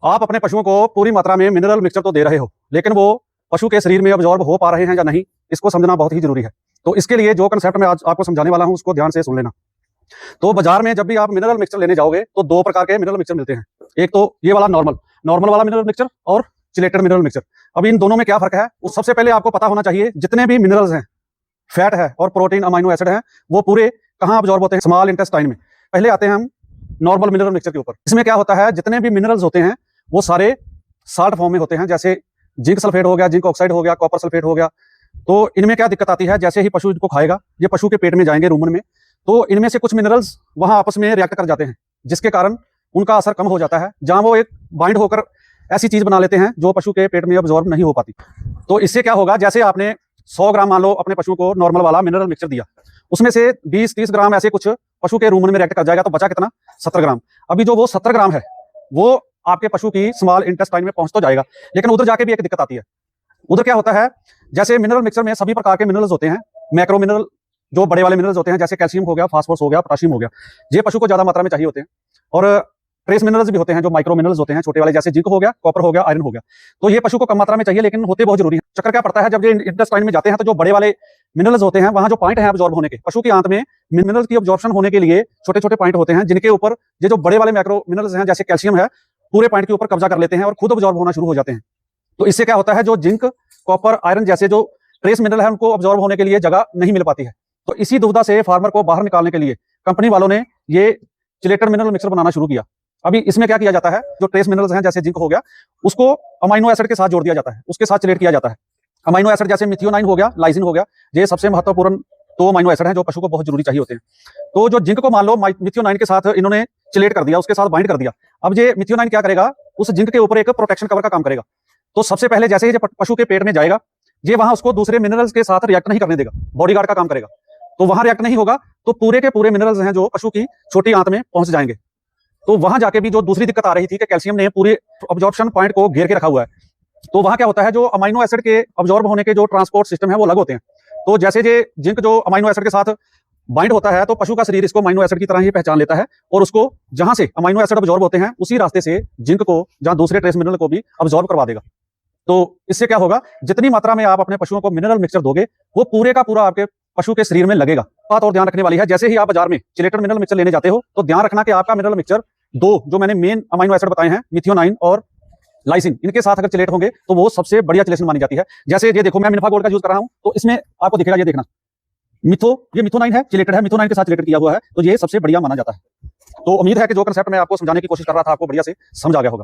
आप अपने पशुओं को पूरी मात्रा में मिनरल मिक्सचर तो दे रहे हो, लेकिन वो पशु के शरीर में अब्जॉर्ब हो पा रहे हैं या नहीं, इसको समझना बहुत ही जरूरी है। तो इसके लिए जो कंसेप्ट मैं आज आपको समझाने वाला हूं, उसको ध्यान से सुन लेना। तो बाजार में जब भी आप मिनरल मिक्सचर लेने जाओगे तो दो प्रकार के मिनरल मिक्सचर मिलते हैं। एक तो ये वाला नॉर्मल वाला मिनरल मिक्सचर और चिलेटेड मिनरल मिक्सचर। अब इन दोनों में क्या फर्क है, उस सबसे पहले आपको पता होना चाहिए जितने भी मिनरल्स हैं, फैट है और प्रोटीन, अमाइनो एसिड है, वो पूरे कहाँ अब्जॉर्ब होते हैं? स्मॉल इंटेस्टाइन में। पहले आते हैं हम नॉर्मल मिनरल मिक्सचर के ऊपर। इसमें क्या होता है, जितने भी मिनरल्स होते हैं वो सारे साल्ट फॉर्म में होते हैं, जैसे जिंक सल्फेट हो गया, जिंक ऑक्साइड हो गया, कॉपर सल्फेट हो गया। तो इनमें क्या दिक्कत आती है, जैसे ही पशु इनको खाएगा, ये पशु के पेट में जाएंगे, रूमन में, तो इनमें से कुछ मिनरल्स वहां आपस में रिएक्ट कर जाते हैं, जिसके कारण उनका असर कम हो जाता है, जहां वो एक बाइंड होकर ऐसी चीज बना लेते हैं जो पशु के पेट में अब्जॉर्ब नहीं हो पाती। तो इससे क्या होगा, जैसे आपने 100 ग्राम मान लो अपने पशु को नॉर्मल वाला मिनरल मिक्सचर दिया, उसमें से 20-30 ग्राम ऐसे कुछ पशु के रूमन में रिएक्ट कर जाएगा, तो बचा कितना? 70 ग्राम। अभी जो वो 70 ग्राम है वो आपके पशु की स्मॉल इंटेस्टाइन में पहुंच तो जाएगा, लेकिन उधर जाके भी एक दिक्कत आती है। उधर क्या होता है, जैसे मिनरल मिक्सचर में सभी प्रकार के मिनरल्स होते हैं, मैक्रो मिनरल जो बड़े वाले मिनरल्स होते हैं, जैसे कैल्शियम हो गया, फास्फोरस हो गया, पोटेशियम हो गया, ये पशु को ज्यादा मात्रा में चाहिए होते हैं। और ट्रेस मिनरल्स भी होते हैं जो माइक्रो मिनरल्स होते हैं, छोटे वाले, जैसे जिंक हो गया, कॉपर हो गया, आयरन हो गया। तो ये पशु को कम मात्रा में चाहिए, लेकिन होते बहुत जरूरी है। चक्कर क्या पड़ता है, जब ये इंटेस्टाइन में जाते हैं तो जो बड़े वाले मिनरल्स होते हैं, वहां जो पॉइंट है अब्जॉर्ब होने के, पशु की आंत में मिनरल्स की अब्जॉर्प्शन होने के लिए छोटे छोटे पॉइंट होते हैं, जिनके ऊपर ये जो बड़े वाले मैक्रो मिनरल्स हैं, जैसे कैल्शियम है, पूरे पॉइंट के ऊपर कब्जा कर लेते हैं और खुद अब्जॉर्ब होना शुरू हो जाते हैं। तो इससे क्या होता है, जो जिंक, कॉपर, आयरन जैसे जो ट्रेस मिनरल है, उनको अब्जॉर्ब होने के लिए जगह नहीं मिल पाती है। तो इसी दुविधा से फार्मर को बाहर निकालने के लिए कंपनी वालों ने ये चिलेटेड मिनरल मिक्सचर बनाना शुरू किया। अभी इसमें क्या किया जाता है, जो ट्रेस मिनरल्स हैं जैसे जिंक हो गया, उसको अमाइनो एसिड के साथ जोड़ दिया जाता है, उसके साथ चिलेट किया जाता है। अमाइनो एसिड जैसे मिथियोनाइन हो गया, लाइसिन हो गया, ये सबसे महत्वपूर्ण 2 अमाइनो एसिड हैं जो पशु को बहुत जरूरी चाहिए होते हैं। तो जो जिंक को मान लो मिथियोनाइन के साथ इन्होंने चिलेट कर दिया, उसके साथ बाइंड कर दिया। अब ये मिथियोनाइन क्या करेगा, उस जिंक के ऊपर एक प्रोटेक्शन कवर का काम करेगा। तो सबसे पहले जैसे ही पशु के पेट में जाएगा, ये वहां उसको दूसरे मिनरल्स के साथ रिएक्ट नहीं करने देगा, बॉडीगार्ड का काम करेगा। तो वहां रिएक्ट नहीं होगा, तो पूरे के पूरे मिनरल्स हैं जो पशु की छोटी आंत में पहुंच जाएंगे। तो वहां जाके भी जो दूसरी दिक्कत आ रही थी कि कैल्शियम ने पूरे अब्जॉर्प्शन पॉइंट को घेर के रखा हुआ है, तो वहां क्या होता है, जो अमाइनो एसिड के अब्जॉर्ब होने के जो ट्रांसपोर्ट सिस्टम है वो अलग होते हैं। तो जैसे ये जिंक जो अमाइनो एसिड के साथ बाइंड होता है, तो पशु का शरीर इसको अमाइनो एसिड की तरह ही पहचान लेता है, और उसको जहां से अमाइनो एसिड अब्जॉर्ब होते हैं उसी रास्ते से जिंक को, जहां दूसरे ट्रेस मिनरल को भी अब्जॉर्ब करवा देगा। तो इससे क्या होगा, जितनी मात्रा में आप अपने पशुओं को मिनरल मिक्सचर दोगे, वो पूरे का पूरा आपके पशु के शरीर में लगेगा। बात और ध्यान रखने वाली है, जैसे ही आप बाजार में चिलेटेड मिनरल मिक्सचर लेने जाते हो, तो ध्यान रखना कि आपका मिनरल मिक्सचर 2 जो मैंने मेन अमाइनो एसिड बताए हैं, मिथियोनाइन और लाइसिन, इनके साथ अगर चिलेट होंगे तो वो सबसे बढ़िया चिलेशन मानी जाती है। जैसे ये देखो, मैं मिनफा गोल्ड का यूज कर रहा हूं, तो इसमें आपको दिखेगा, ये देखना, ये मिथोनाइन है, चिलेटेड है, मिथोनाइन के साथ चिलेटेड किया हुआ है, तो ये सबसे बढ़िया माना जाता है। तो उम्मीद है कि जो कंसेप्ट मैं आपको समझाने की कोशिश कर रहा था, आपको बढ़िया से समझ आ गया होगा।